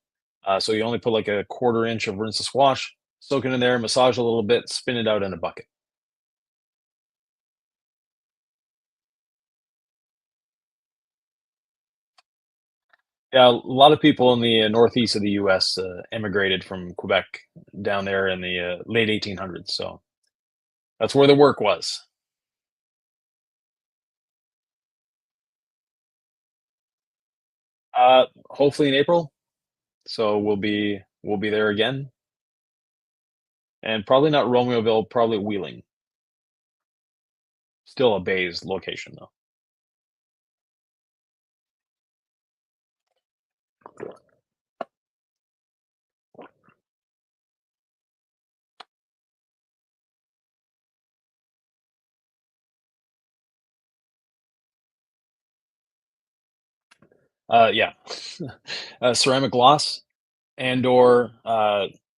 So you only put like a quarter inch of rinseless wash, soak it in there, massage a little bit, spin it out in a bucket. Yeah, a lot of people in the northeast of the U.S. Emigrated from Quebec down there in the late 1800s. So that's where the work was. Hopefully in April. So we'll be there again, and probably not Romeoville, probably Wheeling. Still a Bays location though. Yeah, ceramic gloss and or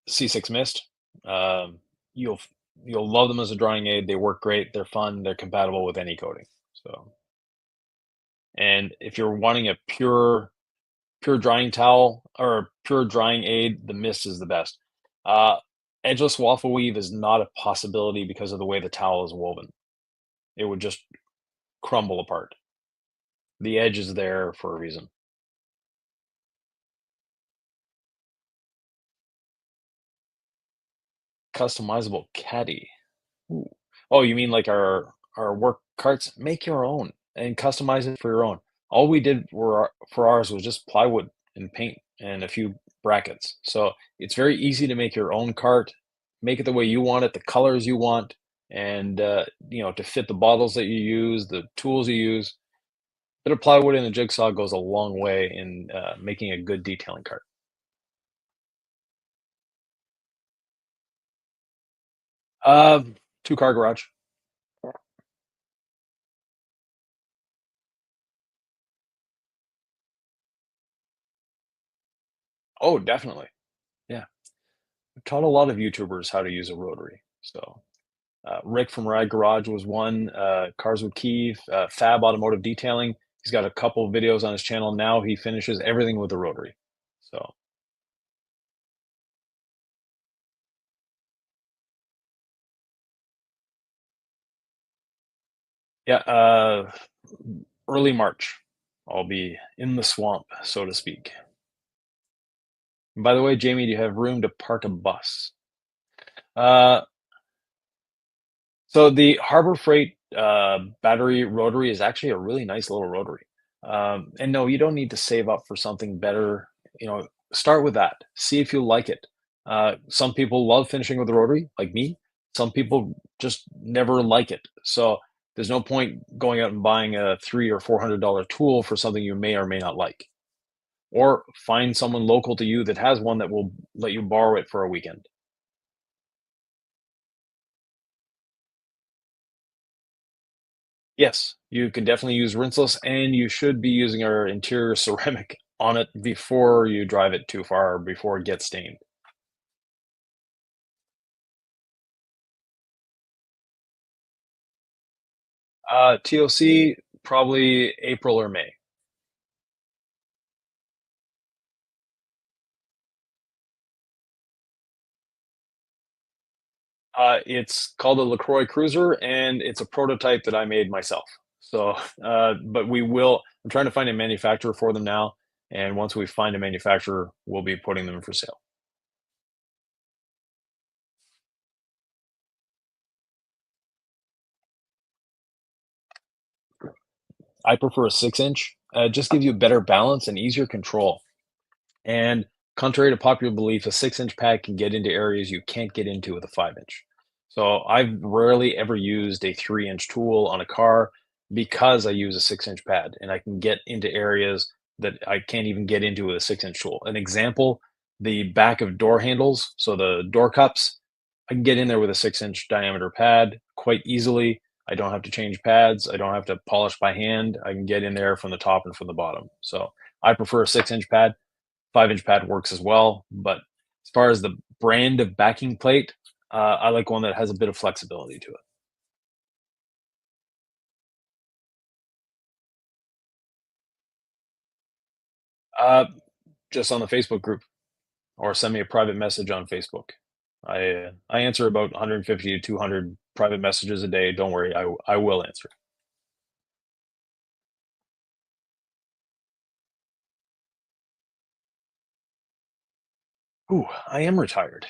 C6 mist. Um, you'll you'll love them as a drying aid. They work great. They're fun. They're compatible with any coating. So, and if you're wanting a pure drying towel or pure drying aid, the mist is the best. Uh, Edgeless waffle weave is not a possibility because of the way the towel is woven. It would just crumble apart. The edge is there for a reason. Customizable caddy. Ooh. Oh, you mean like our work carts? Make your own and customize it for your own. All we did for ours was just plywood and paint and a few brackets. So it's very easy to make your own cart, make it the way you want it, the colors you want, and to fit the bottles that you use, the tools you use. Bit of plywood and a jigsaw goes a long way in making a good detailing cart. 2-car garage. Oh, definitely. Yeah. I've taught a lot of YouTubers how to use a rotary. So Rick from Ride Garage was one. Cars with Keith, Fab Automotive Detailing. He's got a couple of videos on his channel now. He finishes everything with a rotary. So yeah, early March, I'll be in the swamp, so to speak. And by the way, Jamie, do you have room to park a bus? Uh, So the Harbor Freight battery rotary is actually a really nice little rotary. And no, you don't need to save up for something better. Start with that. See if you like it. Some people love finishing with a rotary, like me. Some people just never like it. So there's no point going out and buying a $300 or $400 tool for something you may or may not like. Or find someone local to you that has one that will let you borrow it for a weekend. Yes, you can definitely use rinseless, and you should be using our interior ceramic on it before you drive it too far, before it gets stained. TOC, probably April or May. It's called a Lacroix Cruiser, and it's a prototype that I made myself. So, but I'm trying to find a manufacturer for them now, and once we find a manufacturer, we'll be putting them for sale. I prefer a 6 inch. It just gives you better balance and easier control. And contrary to popular belief, a 6 inch pad can get into areas you can't get into with a 5 inch. So I've rarely ever used a 3 inch tool on a car because I use a 6 inch pad and I can get into areas that I can't even get into with a 6 inch tool. An example, the back of door handles, so the door cups, I can get in there with a 6 inch diameter pad quite easily. I don't have to change pads. I don't have to polish by hand. I can get in there from the top and from the bottom. So I prefer a 6 inch pad. 5 inch pad works as well. But as far as the brand of backing plate, I like one that has a bit of flexibility to it. Uh, just on the Facebook group or send me a private message on Facebook. I answer about 150 to 200 private messages a day. Don't worry, I will answer. Ooh, I am retired.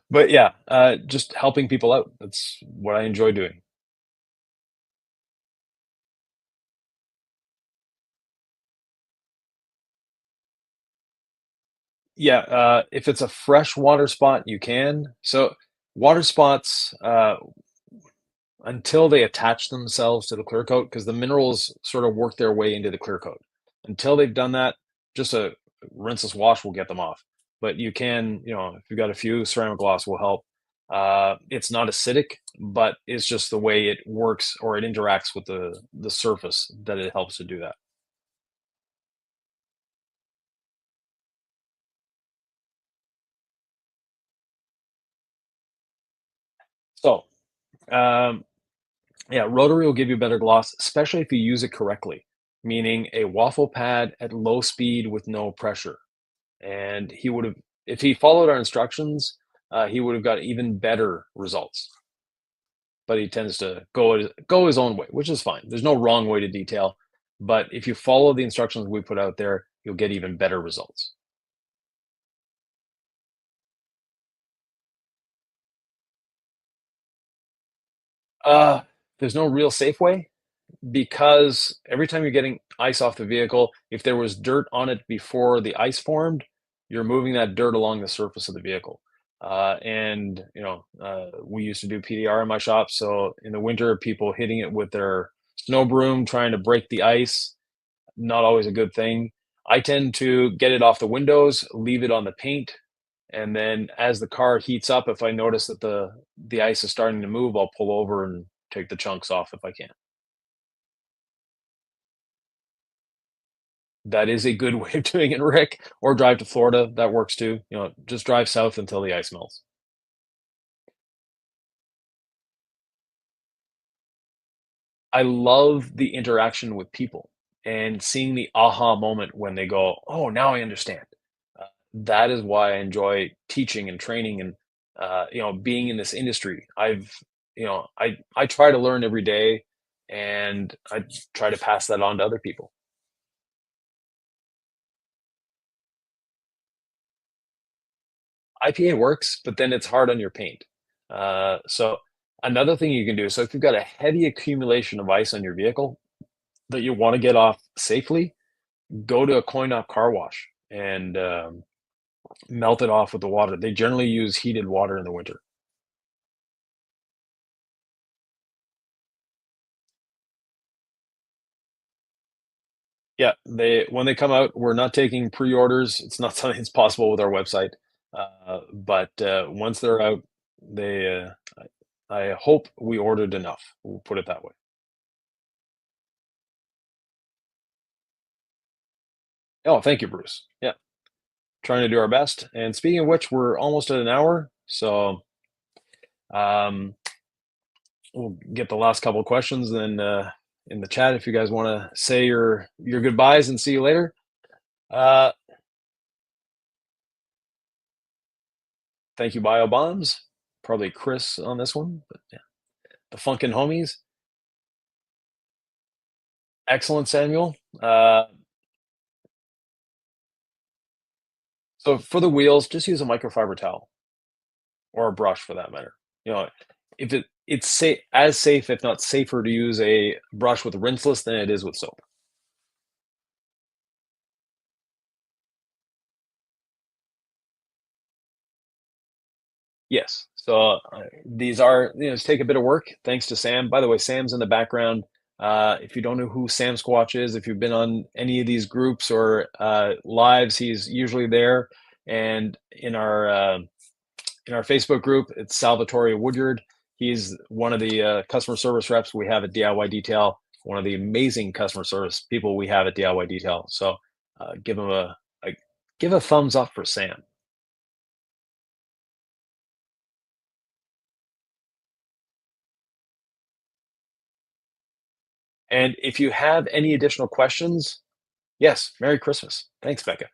But yeah, just helping people out. That's what I enjoy doing. Yeah, if it's a fresh water spot, you can. So water spots, until they attach themselves to the clear coat, because the minerals sort of work their way into the clear coat. Until they've done that, just a rinseless wash will get them off. But you can, if you've got a few, ceramic gloss will help. It's not acidic, but it's just the way it works or it interacts with the surface that it helps to do that. So, um, yeah, rotary will give you better gloss, especially if you use it correctly, meaning a waffle pad at low speed with no pressure. And he would have, if he followed our instructions, he would have got even better results. But he tends to go his own way, which is fine. There's no wrong way to detail, but if you follow the instructions we put out there, you'll get even better results. Uh, there's no real safe way because every time you're getting ice off the vehicle, if there was dirt on it before the ice formed, you're moving that dirt along the surface of the vehicle. And we used to do PDR in my shop, so in the winter, people hitting it with their snow broom, trying to break the ice, not always a good thing. I tend to get it off the windows, leave it on the paint, and then as the car heats up, if I notice that the ice is starting to move, I'll pull over and take the chunks off if I can. That is a good way of doing it, Rick, or drive to Florida, that works too. Just drive south until the ice melts. I love the interaction with people and seeing the aha moment when they go, "Oh, now I understand." That is why I enjoy teaching and training and, being in this industry. I try to learn every day, and I try to pass that on to other people. IPA works, but then it's hard on your paint. So another thing you can do, so if you've got a heavy accumulation of ice on your vehicle that you want to get off safely, go to a coin-op car wash and melt it off with the water. They generally use heated water in the winter. Yeah, they when they come out, we're not taking pre-orders. It's not something that's possible with our website. But once they're out, they I hope we ordered enough. We'll put it that way. Oh, thank you, Bruce. Yeah, trying to do our best. And speaking of which, we're almost at an hour, so um, we'll get the last couple of questions then in the chat if you guys want to say your goodbyes and see you later. Uh, Thank you, Bio Bombs. Probably Chris on this one, but yeah, the Funkin' Homies. Excellent, Samuel. So for the wheels, just use a microfiber towel or a brush for that matter. If it's as safe, if not safer, to use a brush with rinseless than it is with soap. Yes. So these are, just take a bit of work. Thanks to Sam. By the way, Sam's in the background. If you don't know who Sam Squatch is, if you've been on any of these groups or lives, he's usually there. And in our Facebook group, it's Salvatore Woodyard. He's one of the customer service reps we have at DIY Detail. One of the amazing customer service people we have at DIY Detail. So give him a give a thumbs up for Sam. And if you have any additional questions, yes, Merry Christmas. Thanks, Becca.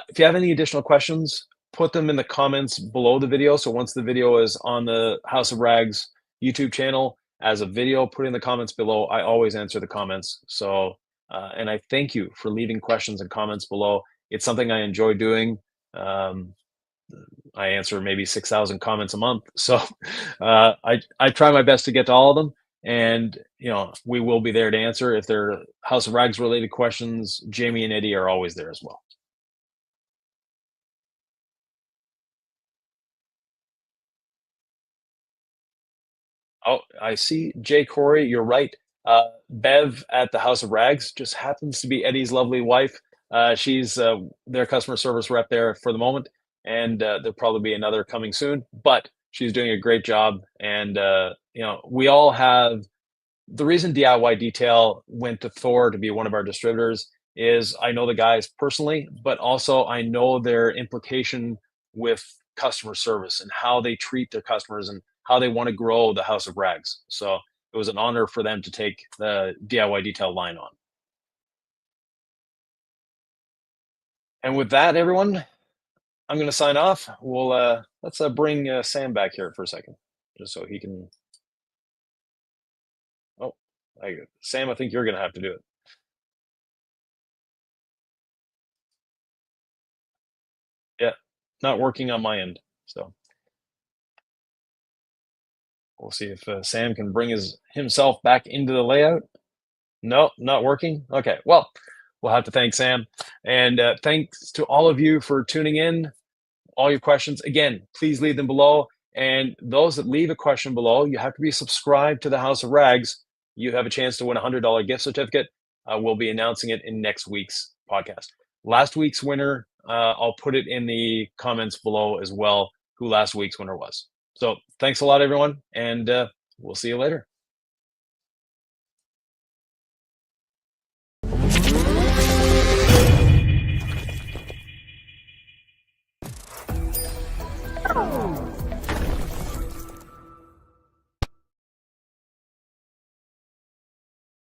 If you have any additional questions, put them in the comments below the video. So once the video is on the House of Rags YouTube channel as a video, put in the comments below. I always answer the comments. So, and I thank you for leaving questions and comments below. It's something I enjoy doing. I answer maybe 6,000 comments a month. So I try my best to get to all of them. And, we will be there to answer. If they're House of Rags related questions, Jamie and Eddie are always there as well. Oh, I see. Jay Corey, you're right. Bev at the House of Rags just happens to be Eddie's lovely wife. She's their customer service rep there for the moment, and there'll probably be another coming soon. But she's doing a great job, and we all have the reason DIY Detail went to Thor to be one of our distributors is I know the guys personally, but also I know their implication with customer service and how they treat their customers and how they want to grow the House of Rags. So it was an honor for them to take the DIY Detail line on. And with that, everyone, I'm going to sign off. Let's bring Sam back here for a second, just so he can. Oh, Sam, I think you're going to have to do it. Yeah, not working on my end. So we'll see if Sam can bring himself back into the layout. No, not working. Okay, well, we'll have to thank Sam. And thanks to all of you for tuning in. All your questions, again, please leave them below. And those that leave a question below, you have to be subscribed to the House of Rags. You have a chance to win a $100 gift certificate. We'll be announcing it in next week's podcast. Last week's winner, I'll put it in the comments below as well, who last week's winner was. So thanks a lot, everyone, and we'll see you later.